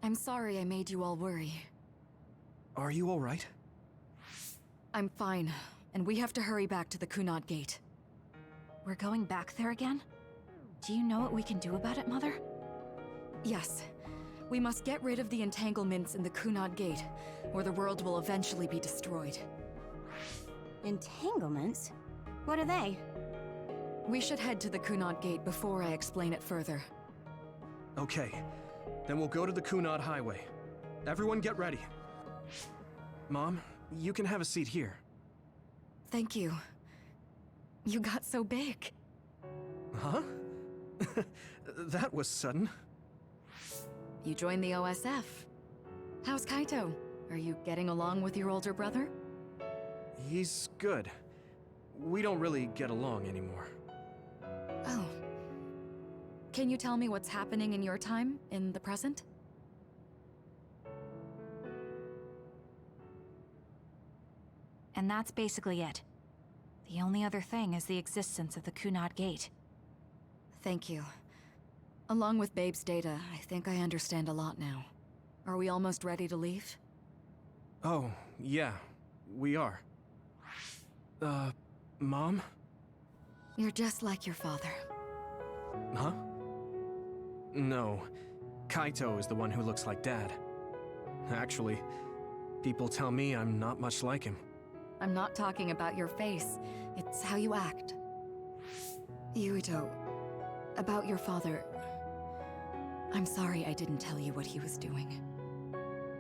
I'm sorry I made you all worry. Are you alright? I'm fine, and we have to hurry back to the Kunad Gate. We're going back there again? Do you know what we can do about it, Mother? Yes. We must get rid of the entanglements in the Kunad Gate, or the world will eventually be destroyed. Entanglements? What are they? We should head to the Kunad Gate before I explain it further. Okay. Then we'll go to the Kunad Highway. Everyone get ready. Mom, you can have a seat here. Thank you. You got so big. Huh? That was sudden. You joined the OSF. How's Kaito? Are you getting along with your older brother? He's good. We don't really get along anymore. Oh. Can you tell me what's happening in your time, in the present? And that's basically it. The only other thing is the existence of the Kunad Gate. Thank you. Along with Babe's data, I think I understand a lot now. Are we almost ready to leave? Oh, yeah, we are. Mom? You're just like your father. Huh? No, Kaito is the one who looks like Dad. Actually, people tell me I'm not much like him. I'm not talking about your face. It's how you act. Yuito, about your father... I'm sorry I didn't tell you what he was doing.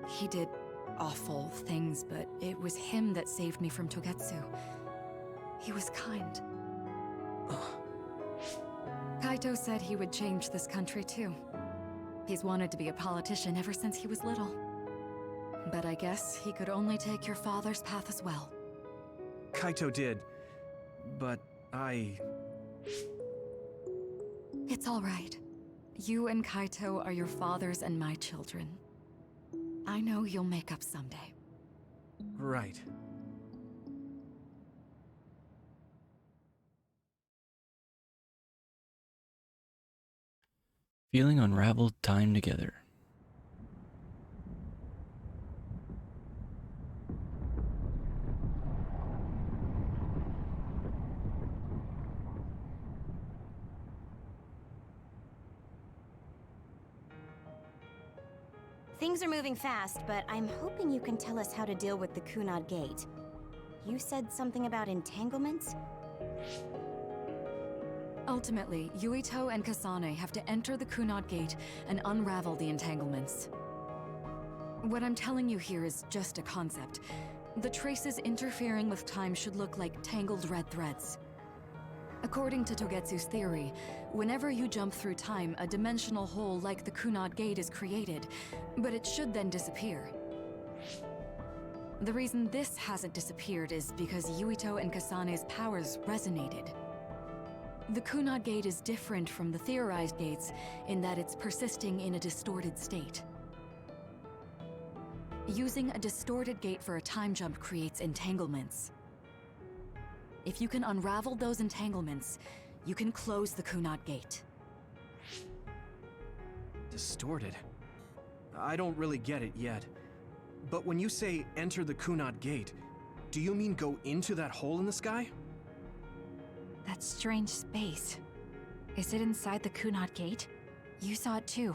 He did awful things, but it was him that saved me from Togetsu. He was kind. Kaito said he would change this country too. He's wanted to be a politician ever since he was little. But I guess he could only take your father's path as well. Kaito did, but It's all right. You and Kaito are your father's and my children. I know you'll make up someday. Right. Feeling unraveled time together. Things are moving fast, but I'm hoping you can tell us how to deal with the Kunad Gate. You said something about entanglements? Ultimately, Yuito and Kasane have to enter the Kunad Gate and unravel the entanglements. What I'm telling you here is just a concept. The traces interfering with time should look like tangled red threads. According to Togetsu's theory, whenever you jump through time, a dimensional hole like the Kunad Gate is created, but it should then disappear. The reason this hasn't disappeared is because Yuito and Kasane's powers resonated. The Kunad Gate is different from the theorized gates in that it's persisting in a distorted state. Using a distorted gate for a time jump creates entanglements. If you can unravel those entanglements, you can close the Kunad Gate. Distorted. I don't really get it yet. But when you say enter the Kunad Gate, do you mean go into that hole in the sky? That strange space. Is it inside the Kunad Gate? You saw it too,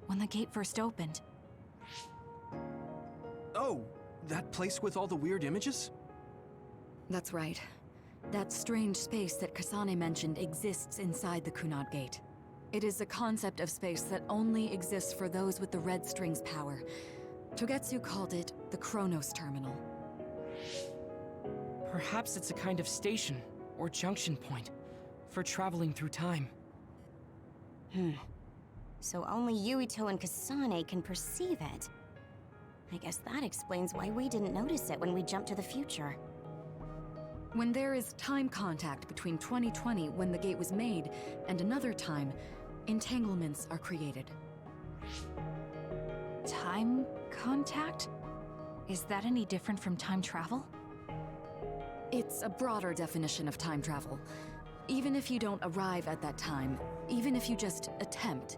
when the gate first opened. Oh, that place with all the weird images? That's right. That strange space that Kasane mentioned exists inside the Kunad Gate. It is a concept of space that only exists for those with the red string's power. Togetsu called it the Chronos Terminal. Perhaps it's a kind of station, or junction point, for traveling through time. So only Yuito and Kasane can perceive it. I guess that explains why we didn't notice it when we jumped to the future. When there is time contact between 2020, when the gate was made, and another time, entanglements are created. Time contact? Is that any different from time travel? It's a broader definition of time travel. Even if you don't arrive at that time, even if you just attempt,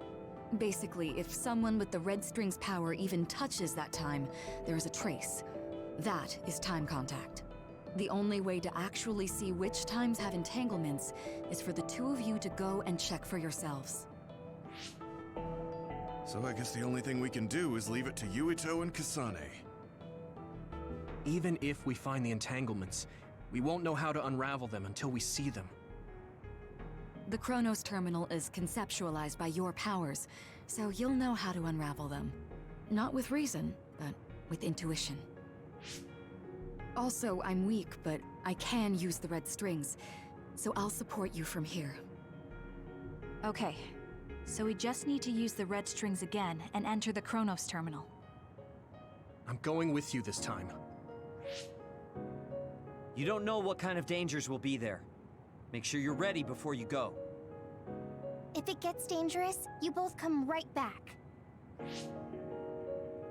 Basically, if someone with the red string's power even touches that time, there is a trace. That is time contact. The only way to actually see which times have entanglements is for the two of you to go and check for yourselves. So I guess the only thing we can do is leave it to Yuito and Kasane. Even if we find the entanglements, we won't know how to unravel them until we see them. The Chronos terminal is conceptualized by your powers, so you'll know how to unravel them. Not with reason, but with intuition. Also, I'm weak, but I can use the red strings, so I'll support you from here. Okay, so we just need to use the red strings again and enter the Chronos terminal. I'm going with you this time. You don't know what kind of dangers will be there. Make sure you're ready before you go. If it gets dangerous, you both come right back.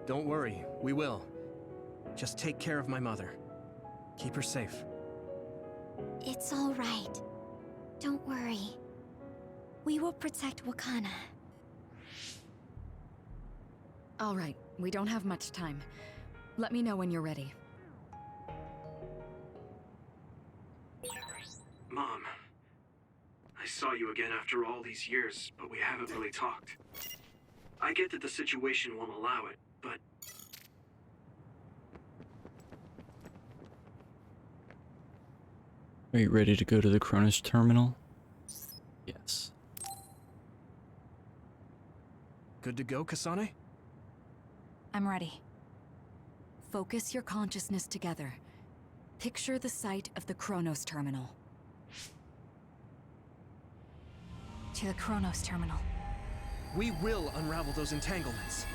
Don't worry, we will. Just take care of my mother. Keep her safe. It's all right. Don't worry. We will protect Wakana. All right, we don't have much time. Let me know when you're ready. Mom, I saw you again after all these years, but we haven't really talked. I get that the situation won't allow it, but... Are you ready to go to the Chronos terminal? Yes. Good to go, Kasane? I'm ready. Focus your consciousness together. Picture the site of the Chronos terminal. To the Chronos terminal. We will unravel those entanglements.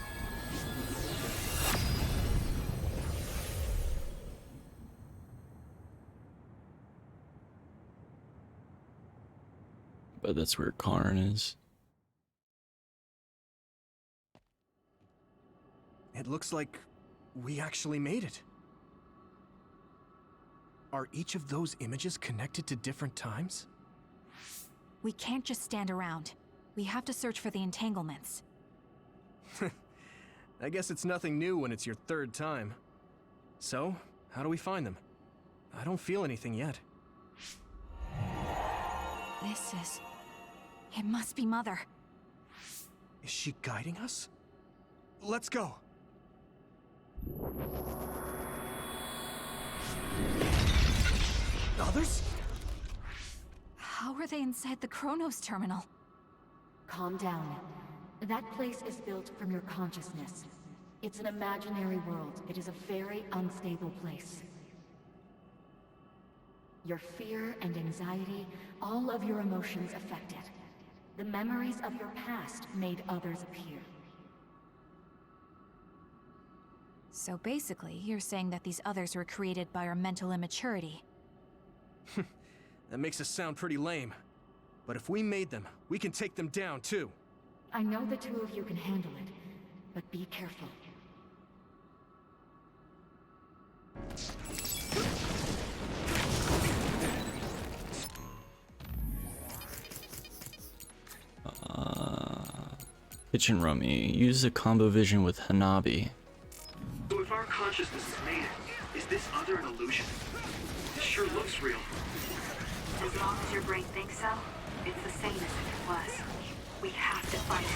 But that's where Karn is. It looks like we actually made it. Are each of those images connected to different times? We can't just stand around. We have to search for the entanglements. I guess it's nothing new when it's your third time. So, how do we find them? I don't feel anything yet. This is... It must be Mother. Is she guiding us? Let's go! Others? How are they inside the Chronos terminal? Calm down. That place is built from your consciousness. It's an imaginary world. It is a very unstable place. Your fear and anxiety, all of your emotions affected. The memories of your past made others appear. So basically, you're saying that these others were created by our mental immaturity. That makes us sound pretty lame. But if we made them, we can take them down too. I know the two of you can handle it, but be careful. Kitchen Rummy. Use a combo vision with Hanabi. So if our consciousness has made it, is this other an illusion? This sure looks real. As long as your brain thinks so, it's the same as if it was. We have to fight it.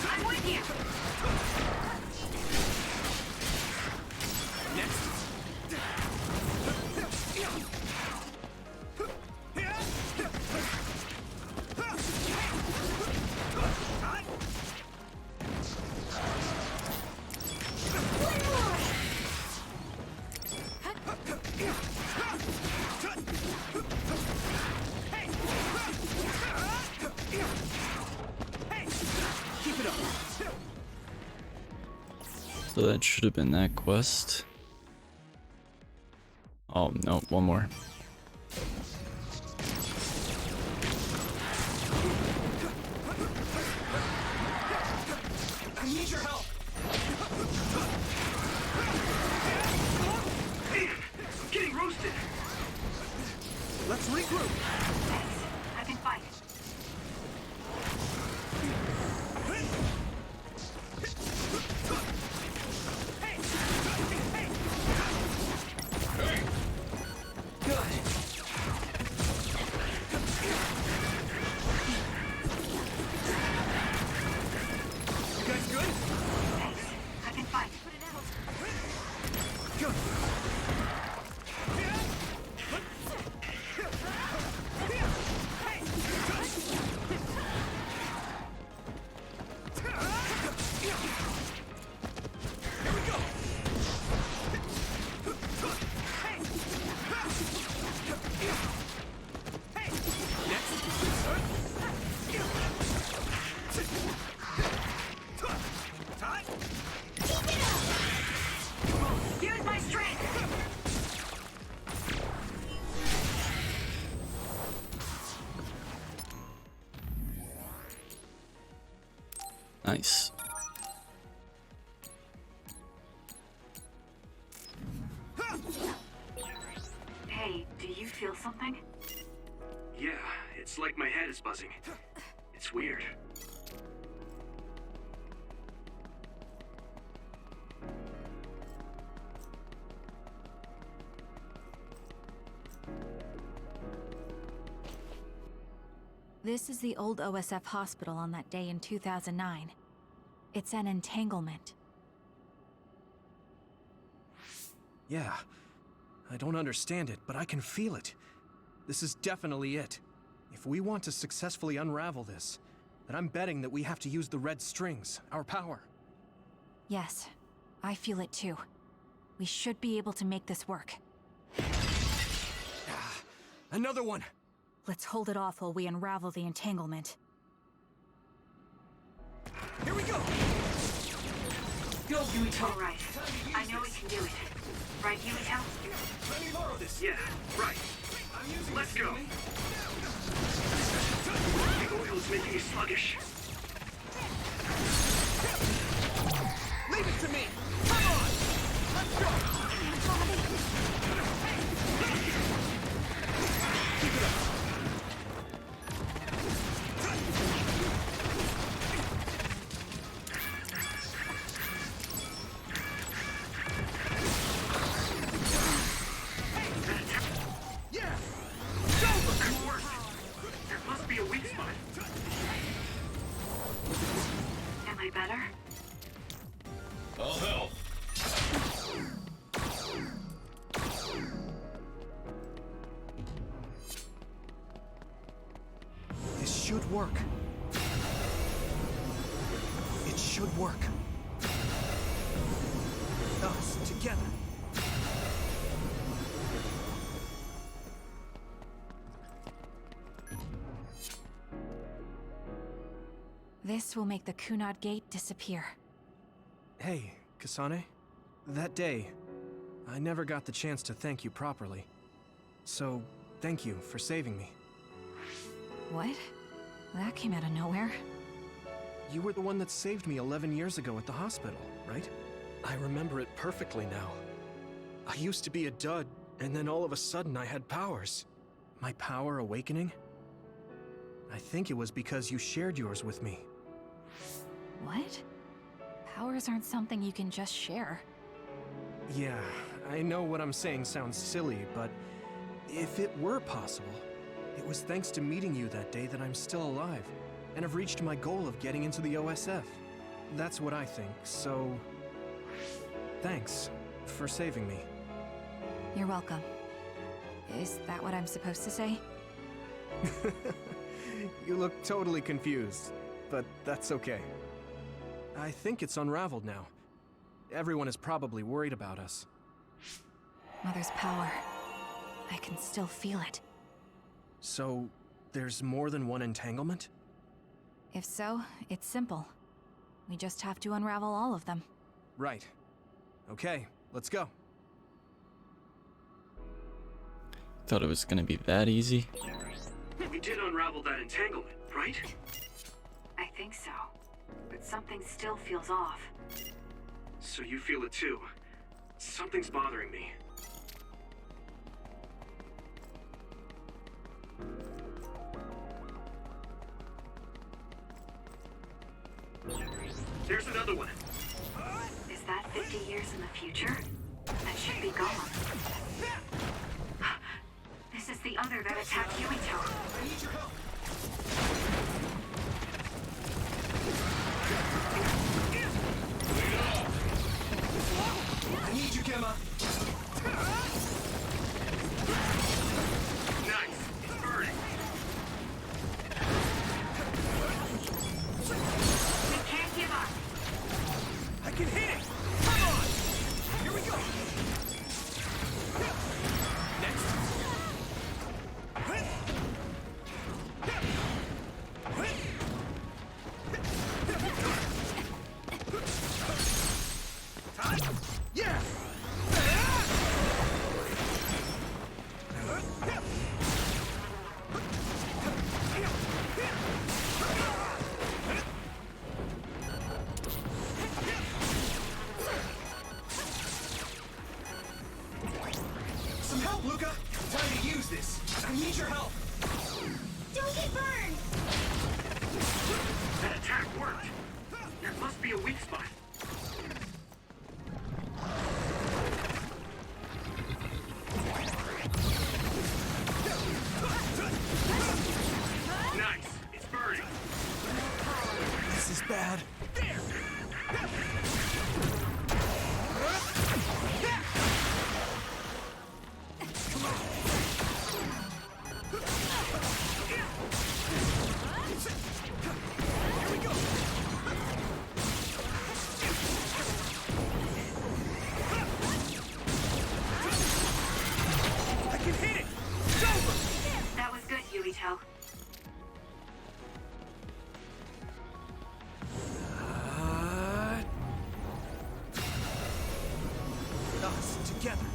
I'm with you! So that should have been that quest. Oh, no, one more. I need your help! Man, I'm getting roasted! Let's regroup! Thanks. I can fight. You guys good? Thanks. I can fight. Good. Use my strength! Nice. Hey, do you feel something? Yeah, it's like my head is buzzing. It's weird. This is the old OSF hospital on that day in 2009. It's an entanglement. Yeah. I don't understand it, but I can feel it. This is definitely it. If we want to successfully unravel this, then I'm betting that we have to use the red strings, our power. Yes, I feel it too. We should be able to make this work. Another one! Let's hold it off while we unravel the entanglement. Here we go! Go, Yuito! Alright. I know we can do it. Right, Yuito? Let me borrow this! Yeah, right. Let's go! The oil's making me sluggish. Leave it to me! Come on! Let's go! Keep it up! Yeah! Go! Good work! There must be a weak spot. Am I better? I'll help. This should work. It should work. Us, together. This will make the Kunad Gate disappear. Hey, Kasane. That day, I never got the chance to thank you properly. So, thank you for saving me. What? That came out of nowhere. You were the one that saved me 11 years ago at the hospital, right? I remember it perfectly now. I used to be a dud, and then all of a sudden I had powers. My power awakening? I think it was because you shared yours with me. What? Powers aren't something you can just share. Yeah, I know what I'm saying sounds silly, but if it were possible, it was thanks to meeting you that day that I'm still alive, and have reached my goal of getting into the OSF. That's what I think, so... thanks for saving me. You're welcome. Is that what I'm supposed to say? You look totally confused, but that's okay. I think it's unraveled now. Everyone is probably worried about us. Mother's power. I can still feel it. So, there's more than one entanglement? If so, it's simple. We just have to unravel all of them. Right. Okay, let's go. Thought it was gonna be that easy. We did unravel that entanglement, right? I think so. But something still feels off. So you feel it too. Something's bothering me. There's another one. Is that 50 years in the future? That should be gone. This is the other that attacked Yuito. I need your help. I need you, Gemma. Nice. It's burning. We can't give up. I can hit it. Come on. Here we go. Next. Yeah! Some help, Luca! Time to use this. I need your help. Don't get burned! That attack worked. There must be a weak spot. Nice. It's burning. This is bad. There. Come on. Here we go. I can hit it. It's over. That was good, Yuito. Us together.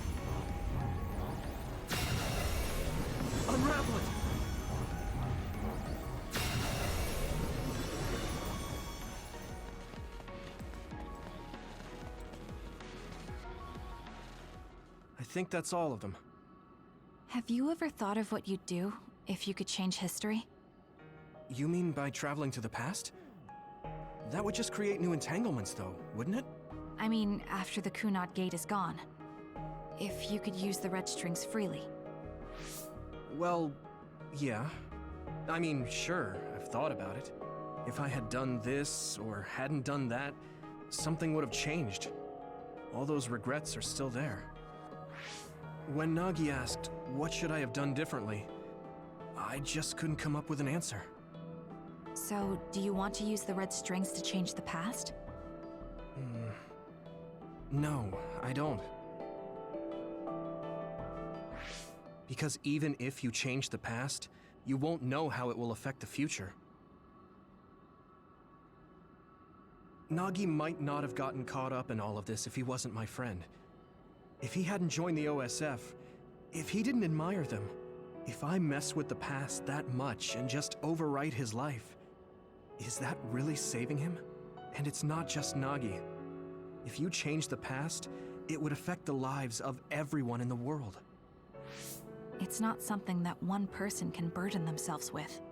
Unraveled. I think that's all of them. Have you ever thought of what you'd do if you could change history? You mean by traveling to the past? That would just create new entanglements, though, wouldn't it? I mean, after the Kunad Gate is gone. If you could use the red strings freely. Well, yeah. I mean, sure, I've thought about it. If I had done this, or hadn't done that, something would have changed. All those regrets are still there. When Nagi asked, what should I have done differently, I just couldn't come up with an answer. So, do you want to use the red strings to change the past? No, I don't. Because even if you change the past, you won't know how it will affect the future. Nagi might not have gotten caught up in all of this if he wasn't my friend. If he hadn't joined the OSF, if he didn't admire them, if I mess with the past that much and just overwrite his life, is that really saving him? And it's not just Nagi. If you change the past, it would affect the lives of everyone in the world. It's not something that one person can burden themselves with.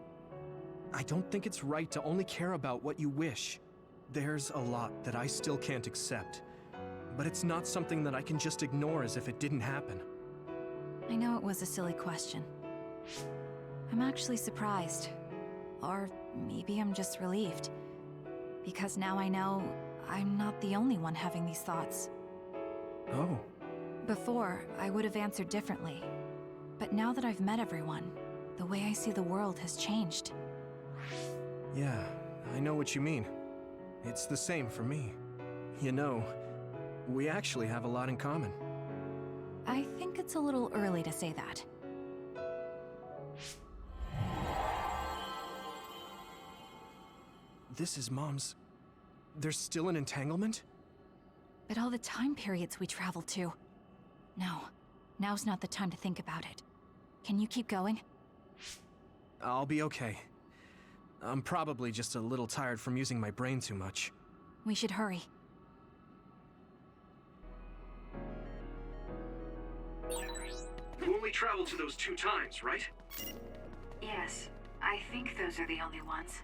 I don't think it's right to only care about what you wish. There's a lot that I still can't accept. But it's not something that I can just ignore as if it didn't happen. I know it was a silly question. I'm actually surprised. Or maybe I'm just relieved. Because now I know I'm not the only one having these thoughts. Oh. Before, I would have answered differently. But now that I've met everyone, the way I see the world has changed. Yeah, I know what you mean. It's the same for me. You know, we actually have a lot in common. I think it's a little early to say that. This is Mom's... There's still an entanglement? But all the time periods we traveled to. No, now's not the time to think about it. Can you keep going? I'll be okay. I'm probably just a little tired from using my brain too much. We should hurry. You only traveled to those 2 times, right? Yes, I think those are the only ones.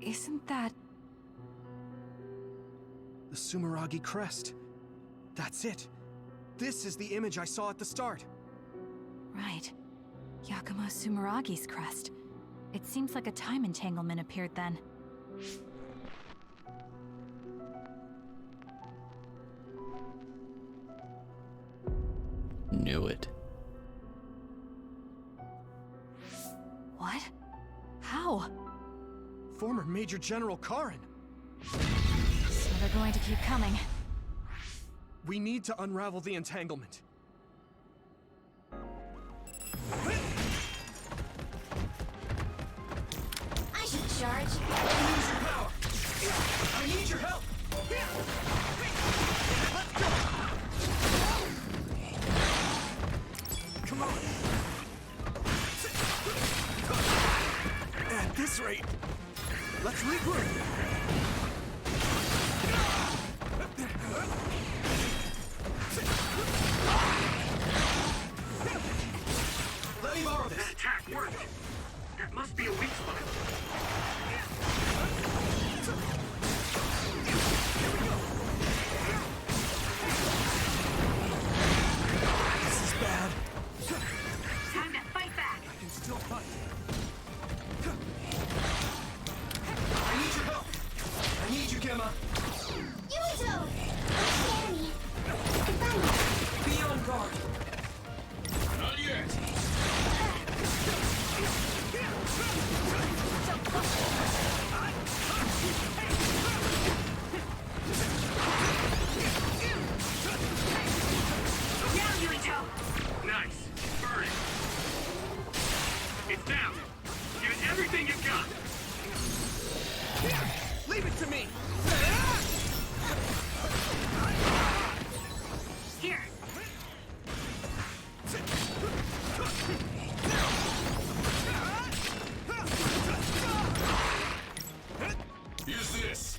Isn't that... The Sumeragi crest. That's it. This is the image I saw at the start. Right. Yakumo Sumeragi's crest. It seems like a time entanglement appeared then. Knew it. What? How? Former Major General Karin. So they're going to keep coming. We need to unravel the entanglement. I should charge. I need your help! Come on! At this rate, let's regroup! Let me borrow this. That attack worked. That must be a weak spot. Here we go. This is bad. Time to fight back! I can still fight. I need your help. I need you, Gemma. Yuito! Understand me. Goodbye. Be on guard. Not yet. Now, Yuito! Nice. Burn it. It's down. Give it everything you've got. Leave it to me. Here! Use this.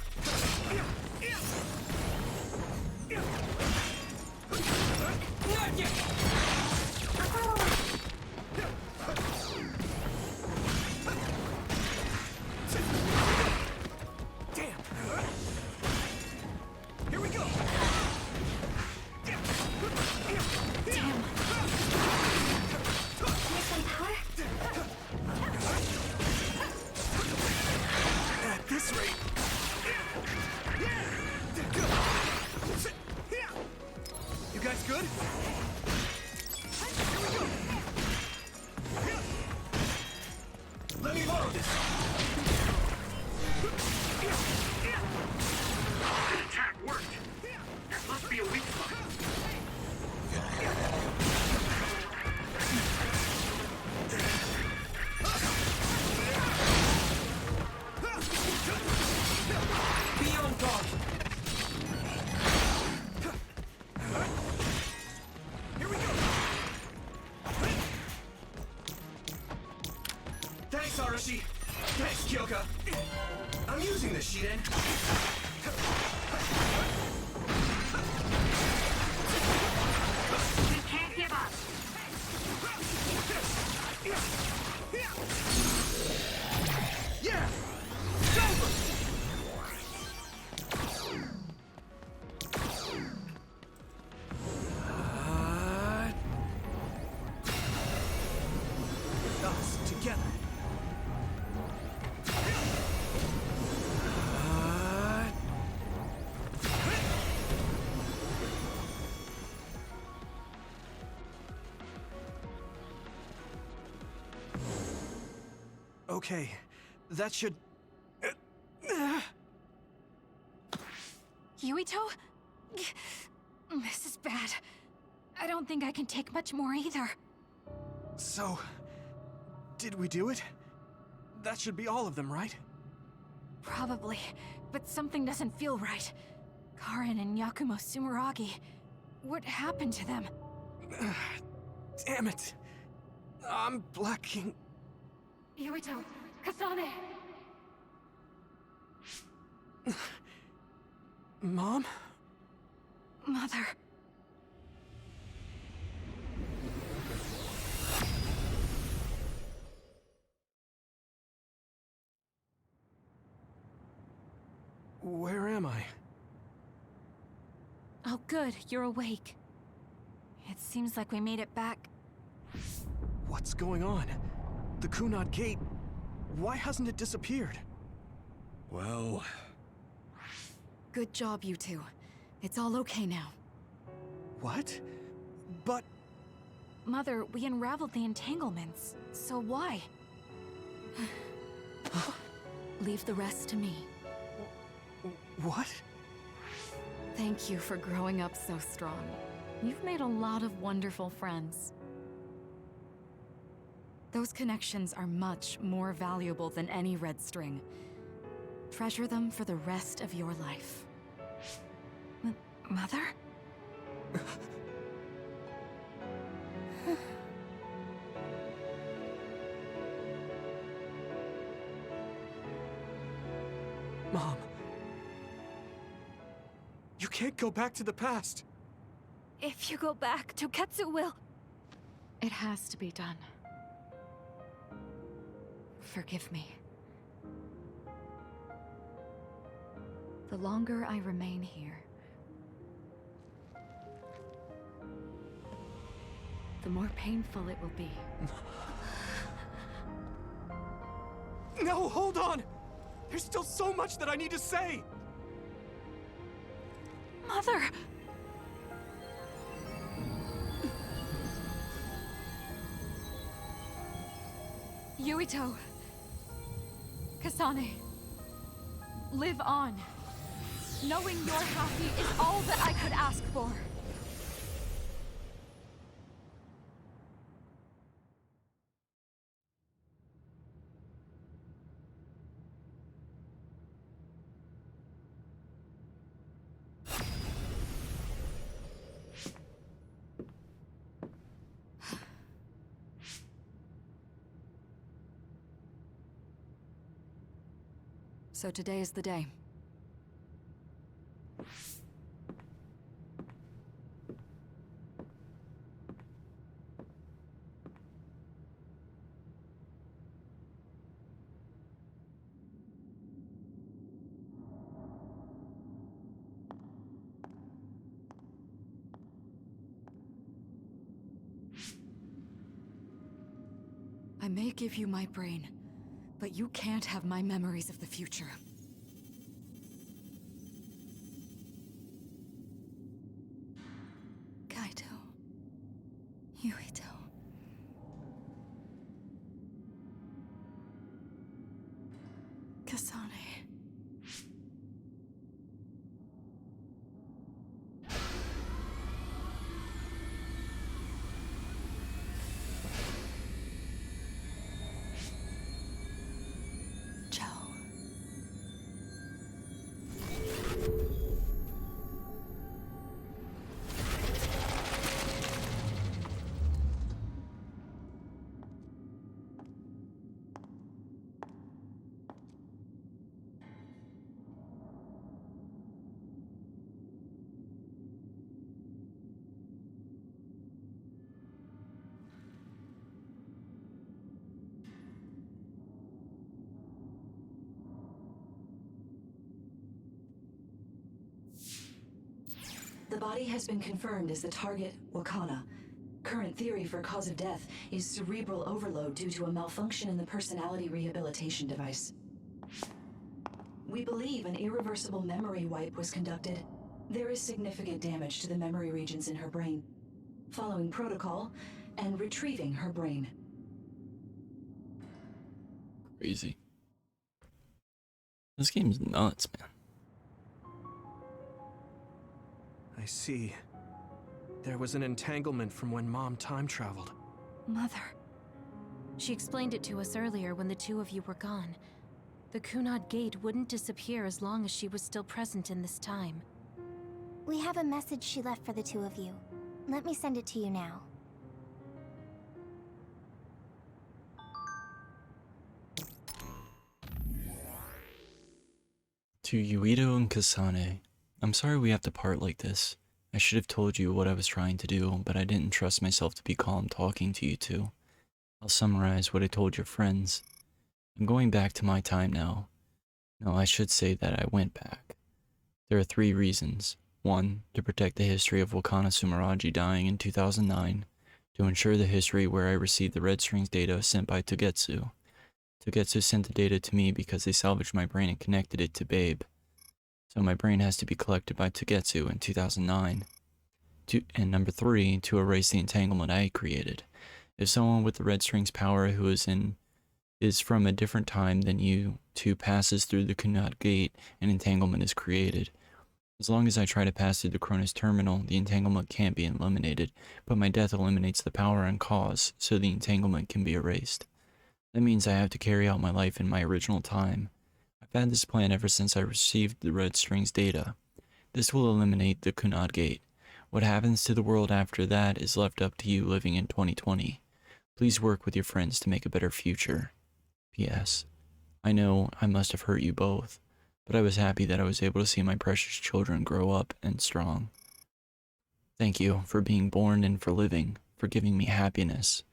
Damn. Here we go. Damn. Here's some power. At this rate. You guys good? Here we go. Let me borrow this. The attack worked. That must be a weak spot. Be on guard. Here we go. Thanks, Arashi. Thanks, Kyoka. I'm using this, Shiden. We can't give up! Yeah! It's over! Us together. Okay, that should... Yuito? This is bad. I don't think I can take much more either. So, did we do it? That should be all of them, right? Probably, but something doesn't feel right. Karin and Yakumo Sumeragi. What happened to them? Damn it! I'm blacking. Yuito! Kasane! Mom? Mother. Where am I? Oh good, you're awake. It seems like we made it back. What's going on? The Kunad Gate. Why hasn't it disappeared? Well, Good job, you two. It's all okay now. What? But Mother, we unraveled the entanglements. So why? Leave the rest to me. what? Thank you for growing up so strong. You've made a lot of wonderful friends. Those connections are much more valuable than any red string. Treasure them for the rest of your life. Mother? Mom. You can't go back to the past. If you go back, Toketsu will... It has to be done. Forgive me. The longer I remain here, the more painful it will be. No, hold on! There's still so much that I need to say! Mother! Yuito! Kasane! Live on! Knowing you're happy is all that I could ask for. So today is the day. I may give you my brain, but you can't have my memories of the future. Kaito. Yuito. Kasane. The body has been confirmed as the target, Wakana. Current theory for cause of death is cerebral overload due to a malfunction in the personality rehabilitation device. We believe an irreversible memory wipe was conducted. There is significant damage to the memory regions in her brain. Following protocol and retrieving her brain. Crazy. This game's nuts, man. I see. There was an entanglement from when Mom time traveled. Mother. She explained it to us earlier when the two of you were gone. The Kunad Gate wouldn't disappear as long as she was still present in this time. We have a message she left for the two of you. Let me send it to you now. To Yuito and Kasane, I'm sorry we have to part like this. I should have told you what I was trying to do, but I didn't trust myself to be calm talking to you two. I'll summarize what I told your friends. I'm going back to my time now. No, I should say that I went back. There are 3 reasons. 1, to protect the history of Wakana Sumeragi dying in 2009, to ensure the history where I received the Red Strings data sent by Togetsu. Togetsu sent the data to me because they salvaged my brain and connected it to Babe. So my brain has to be collected by Togetsu in 2009. And number 3, to erase the entanglement I created. If someone with the Red Strings power who is from a different time than you two passes through the Kunat Gate, an entanglement is created. As long as I try to pass through the Cronus terminal, the entanglement can't be eliminated, but my death eliminates the power and cause, so the entanglement can be erased. That means I have to carry out my life in my original time. I've had this plan ever since I received the Red Strings data. This will eliminate the Kunat Gate. What happens to the world after that is left up to you living in 2020. Please work with your friends to make a better future. P.S. I know I must have hurt you both, but I was happy that I was able to see my precious children grow up and strong. Thank you for being born and for living, for giving me happiness.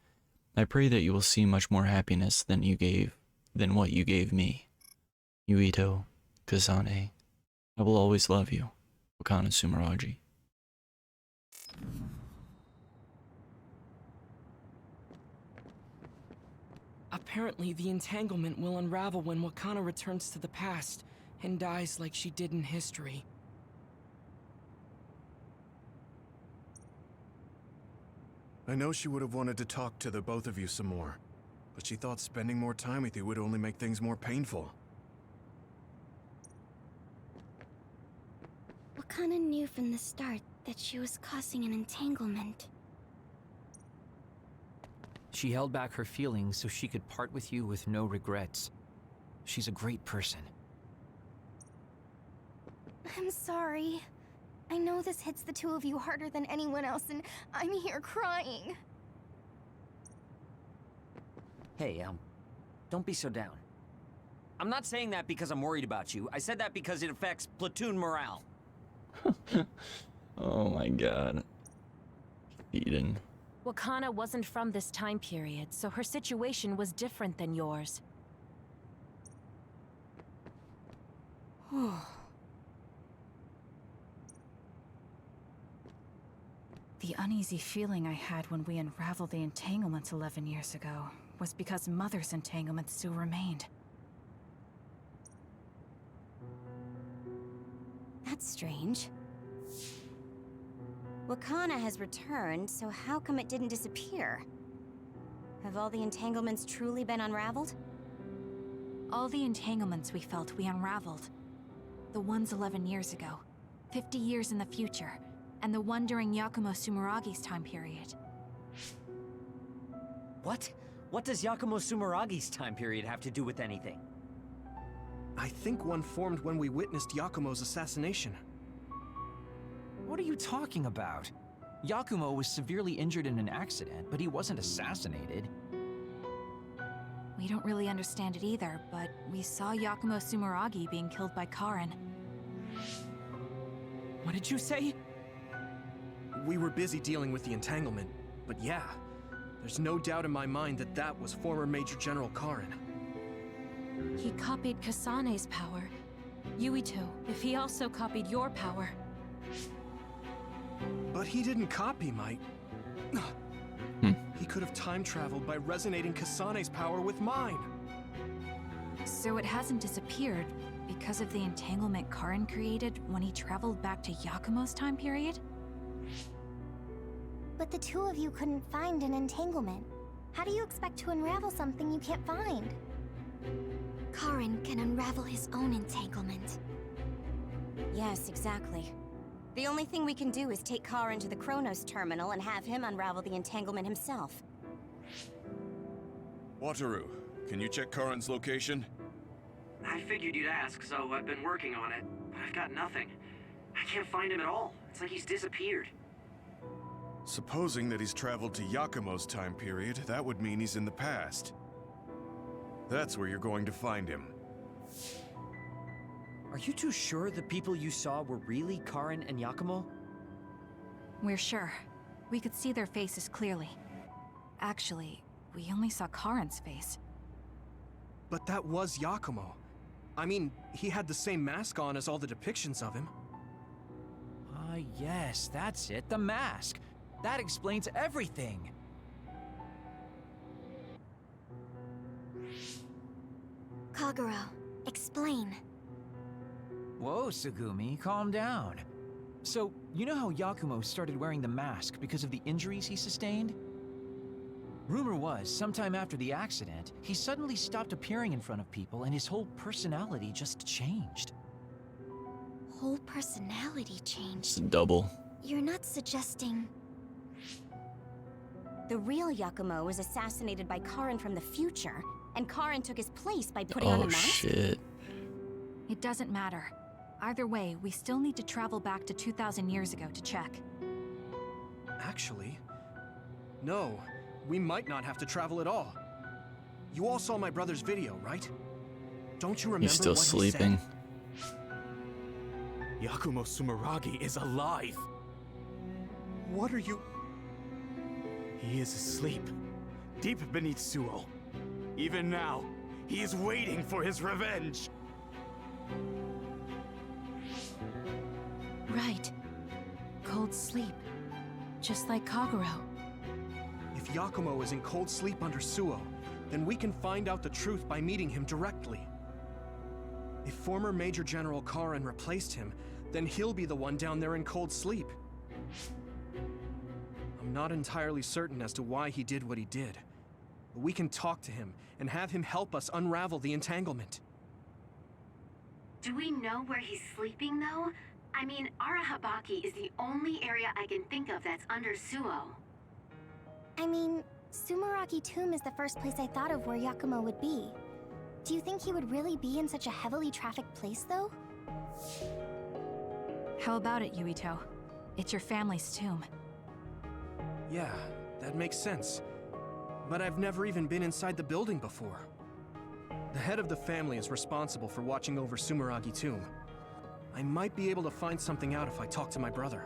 I pray that you will see much more happiness than what you gave me. Yuito, Kasane, I will always love you. Wakana Sumeragi. Apparently, the entanglement will unravel when Wakana returns to the past and dies like she did in history. I know she would have wanted to talk to the both of you some more, but she thought spending more time with you would only make things more painful. Wakana knew from the start that she was causing an entanglement. She held back her feelings so she could part with you with no regrets. She's a great person. I'm sorry. I know this hits the two of you harder than anyone else, and I'm here crying. Hey, don't be so down. I'm not saying that because I'm worried about you. I said that because it affects platoon morale. Oh my god. Eden. Wakana wasn't from this time period, so her situation was different than yours. The uneasy feeling I had when we unraveled the entanglements 11 years ago was because Mother's entanglement still remained. That's strange. Wakana has returned, so how come it didn't disappear? Have all the entanglements truly been unraveled? All the entanglements we felt we unraveled. The ones 11 years ago, 50 years in the future, and the one during Yakumo Sumeragi's time period. What? What does Yakumo Sumeragi's time period have to do with anything? I think one formed when we witnessed Yakumo's assassination. What are you talking about? Yakumo was severely injured in an accident, but he wasn't assassinated. We don't really understand it either, but we saw Yakumo Sumeragi being killed by Karin. What did you say? We were busy dealing with the entanglement, but yeah, there's no doubt in my mind that that was former Major General Karin. He copied Kasane's power. Yuito, if he also copied your power. But he didn't copy my... He could have time-traveled by resonating Kasane's power with mine. So it hasn't disappeared because of the entanglement Karin created when he traveled back to Yakumo's time period? But the two of you couldn't find an entanglement. How do you expect to unravel something you can't find? Karin can unravel his own entanglement. Yes, exactly. The only thing we can do is take Karin to the Chronos terminal and have him unravel the entanglement himself. Wataru, can you check Karin's location? I figured you'd ask, so I've been working on it, but I've got nothing. I can't find him at all. It's like he's disappeared. Supposing that he's traveled to Yakumo's time period, that would mean he's in the past. That's where you're going to find him. Are you two sure the people you saw were really Karen and Yakumo? We're sure. We could see their faces clearly. Actually, we only saw Karin's face. But that was Yakumo. I mean, he had the same mask on as all the depictions of him. Ah, yes, that's it, the mask. That explains everything. Kagero, explain. Whoa, Tsugumi, calm down. So, you know how Yakumo started wearing the mask because of the injuries he sustained? Rumor was, sometime after the accident, he suddenly stopped appearing in front of people and his whole personality just changed. Whole personality changed? It's a double. You're not suggesting... The real Yakumo was assassinated by Karen from the future, and Karen took his place by putting on a Oh mask? shit. It doesn't matter. Either way, we still need to travel back to 2,000 years ago to check. Actually, no. We might not have to travel at all. You all saw my brother's video, right? Don't you remember He's still what sleeping. he said? Yakumo Sumeragi is alive! What are you... He is asleep, deep beneath Suo. Even now, he is waiting for his revenge! Right. Cold sleep. Just like Kagero. If Yakumo is in cold sleep under Suo, then we can find out the truth by meeting him directly. If former Major General Karen replaced him, then he'll be the one down there in cold sleep. I'm not entirely certain as to why he did what he did, but we can talk to him and have him help us unravel the entanglement. Do we know where he's sleeping, though? I mean, Arahabaki is the only area I can think of that's under Suo. I mean, Sumeragi Tomb is the first place I thought of where Yakumo would be. Do you think he would really be in such a heavily trafficked place, though? How about it, Yuito? It's your family's tomb. Yeah, that makes sense. But I've never even been inside the building before. The head of the family is responsible for watching over Sumeragi Tomb. I might be able to find something out if I talk to my brother.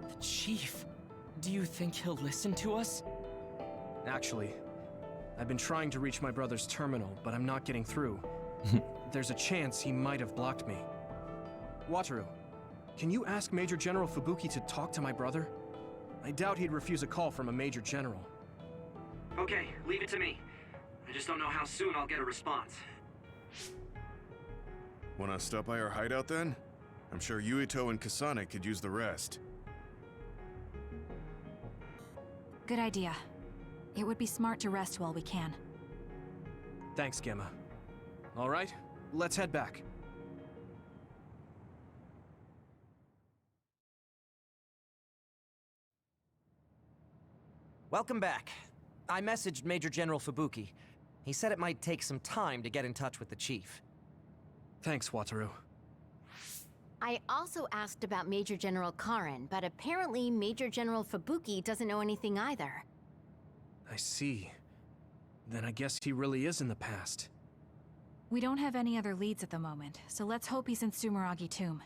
The chief. Do you think he'll listen to us? Actually, I've been trying to reach my brother's terminal, but I'm not getting through. There's a chance he might have blocked me. Wataru, can you ask Major General Fubuki to talk to my brother? I doubt he'd refuse a call from a Major General. Okay, leave it to me. I just don't know how soon I'll get a response. Wanna stop by our hideout then? I'm sure Yuito and Kasane could use the rest. Good idea. It would be smart to rest while we can. Thanks, Gemma. All right, let's head back. Welcome back. I messaged Major General Fubuki. He said it might take some time to get in touch with the chief. Thanks, Wataru. I also asked about Major General Karen, but apparently Major General Fubuki doesn't know anything either. I see. Then I guess he really is in the past. We don't have any other leads at the moment, so let's hope he's in Sumeragi Tomb.